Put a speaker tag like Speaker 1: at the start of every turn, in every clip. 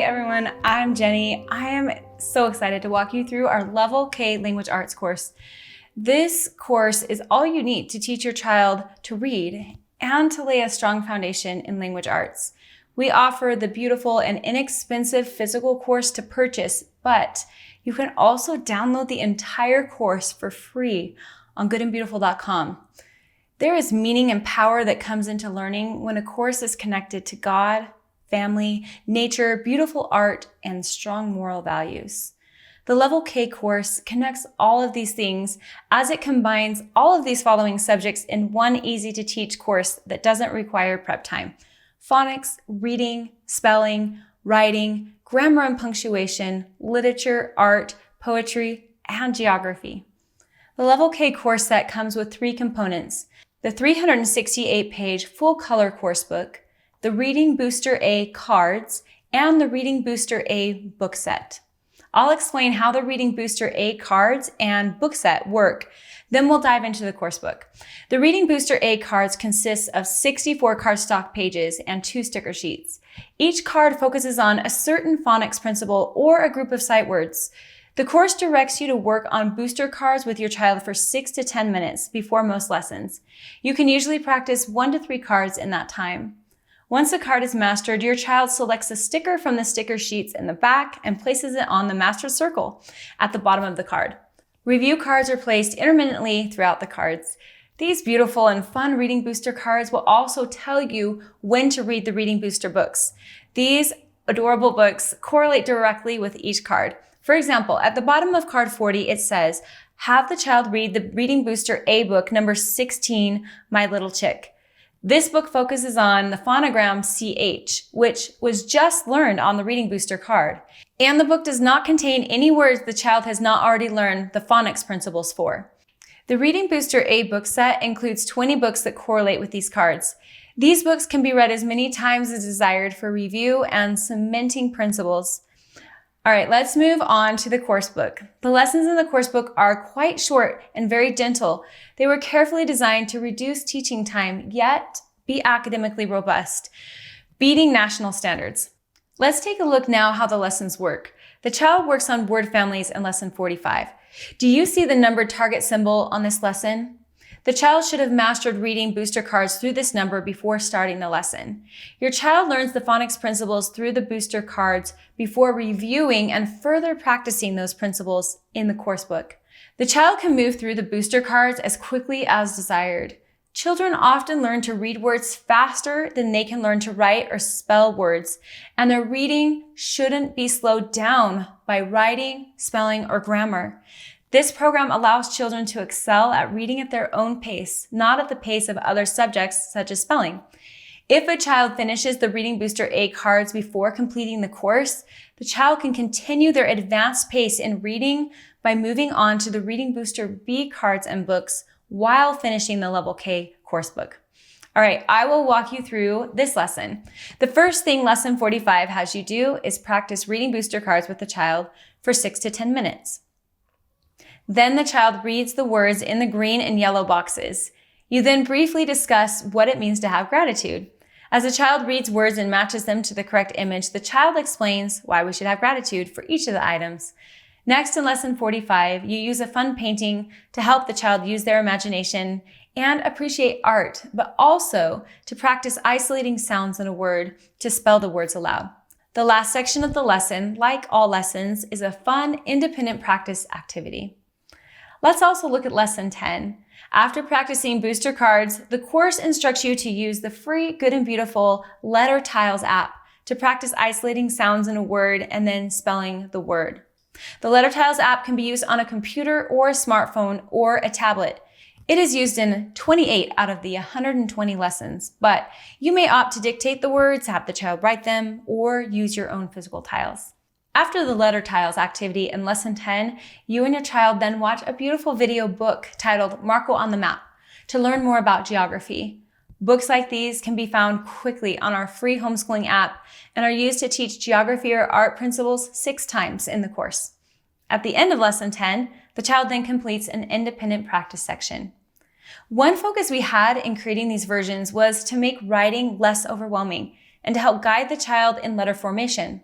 Speaker 1: everyone, I'm Jenny. I am so excited to walk you through our Level K Language Arts course. This course is all you need to teach your child to read and to lay a strong foundation in language arts. We offer the beautiful and inexpensive physical course to purchase, but you can also download the entire course for free on goodandbeautiful.com. There is meaning and power that comes into learning when a course is connected to God, family, nature, beautiful art, and strong moral values. The Level K course connects all of these things as it combines all of these following subjects in one easy-to-teach course that doesn't require prep time: phonics, reading, spelling, writing, grammar and punctuation, literature, art, poetry, and geography. The Level K course set comes with 3 components: the 368-page full-color coursebook, the Reading Booster A cards, and the Reading Booster A book set. I'll explain how the Reading Booster A cards and book set work, then we'll dive into the coursebook. The Reading Booster A cards consists of 64 cardstock pages and 2 sticker sheets. Each card focuses on a certain phonics principle or a group of sight words. The course directs you to work on booster cards with your child for 6 to 10 minutes before most lessons. You can usually practice 1 to 3 cards in that time. Once a card is mastered, your child selects a sticker from the sticker sheets in the back and places it on the master circle at the bottom of the card. Review cards are placed intermittently throughout the cards. These beautiful and fun Reading Booster cards will also tell you when to read the Reading Booster books. These adorable books correlate directly with each card. For example, at the bottom of card 40, it says, have the child read the Reading Booster A book number 16, My Little Chick. This book focuses on the phonogram CH, which was just learned on the Reading Booster card. And the book does not contain any words the child has not already learned the phonics principles for. The Reading Booster A book set includes 20 books that correlate with these cards. These books can be read as many times as desired for review and cementing principles. All right, let's move on to the coursebook. The lessons in the coursebook are quite short and very gentle. They were carefully designed to reduce teaching time, yet be academically robust, beating national standards. Let's take a look now how the lessons work. The child works on word families in lesson 45. Do you see the numbered target symbol on this lesson? The child should have mastered reading booster cards through this number before starting the lesson. Your child learns the phonics principles through the booster cards before reviewing and further practicing those principles in the coursebook. The child can move through the booster cards as quickly as desired. Children often learn to read words faster than they can learn to write or spell words, and their reading shouldn't be slowed down by writing, spelling, or grammar. This program allows children to excel at reading at their own pace, not at the pace of other subjects such as spelling. If a child finishes the Reading Booster A cards before completing the course, the child can continue their advanced pace in reading by moving on to the Reading Booster B cards and books while finishing the Level K coursebook. All right, I will walk you through this lesson. The first thing lesson 45 has you do is practice reading booster cards with the child for 6 to 10 minutes. Then the child reads the words in the green and yellow boxes. You then briefly discuss what it means to have gratitude. As the child reads words and matches them to the correct image, the child explains why we should have gratitude for each of the items. Next, in lesson 45, you use a fun painting to help the child use their imagination and appreciate art, but also to practice isolating sounds in a word to spell the words aloud. The last section of the lesson, like all lessons, is a fun, independent practice activity. Let's also look at lesson 10. After practicing booster cards, the course instructs you to use the free Good and Beautiful Letter Tiles app to practice isolating sounds in a word and then spelling the word. The Letter Tiles app can be used on a computer or a smartphone or a tablet. It is used in 28 out of the 120 lessons, but you may opt to dictate the words, have the child write them, or use your own physical tiles. After the letter tiles activity in lesson 10, you and your child then watch a beautiful video book titled Marco on the Map to learn more about geography. Books like these can be found quickly on our free homeschooling app and are used to teach geography or art principles 6 times in the course. At the end of lesson 10, the child then completes an independent practice section. One focus we had in creating these versions was to make writing less overwhelming and to help guide the child in letter formation.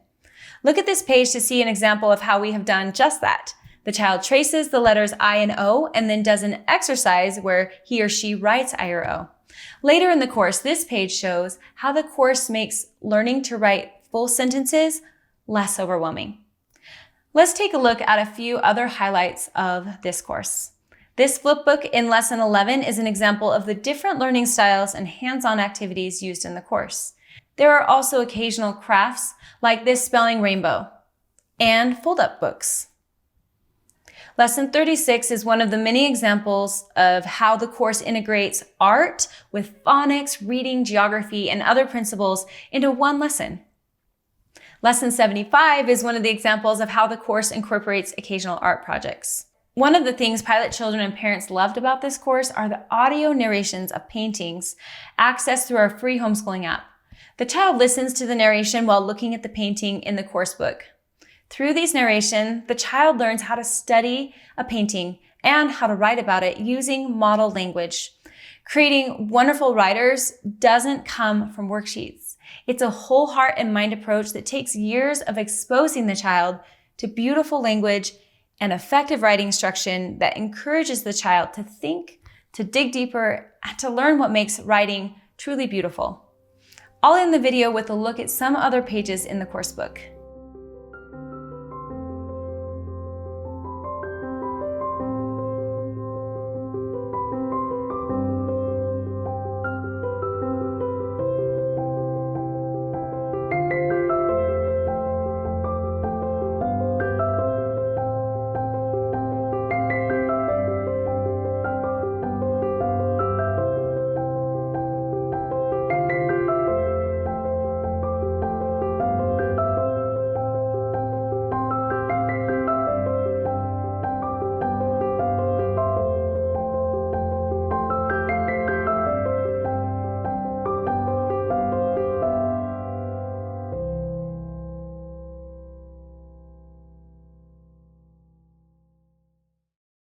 Speaker 1: Look at this page to see an example of how we have done just that. The child traces the letters I and O and then does an exercise where he or she writes I or O. Later in the course, this page shows how the course makes learning to write full sentences less overwhelming. Let's take a look at a few other highlights of this course. This flipbook in Lesson 11 is an example of the different learning styles and hands-on activities used in the course. There are also occasional crafts like this spelling rainbow and fold-up books. Lesson 36 is one of the many examples of how the course integrates art with phonics, reading, geography, and other principles into one lesson. Lesson 75 is one of the examples of how the course incorporates occasional art projects. One of the things Pilot children and parents loved about this course are the audio narrations of paintings accessed through our free homeschooling app. The child listens to the narration while looking at the painting in the course book. Through these narrations, the child learns how to study a painting and how to write about it using model language. Creating wonderful writers doesn't come from worksheets. It's a whole heart and mind approach that takes years of exposing the child to beautiful language and effective writing instruction that encourages the child to think, to dig deeper, and to learn what makes writing truly beautiful. I'll end the video with a look at some other pages in the course book.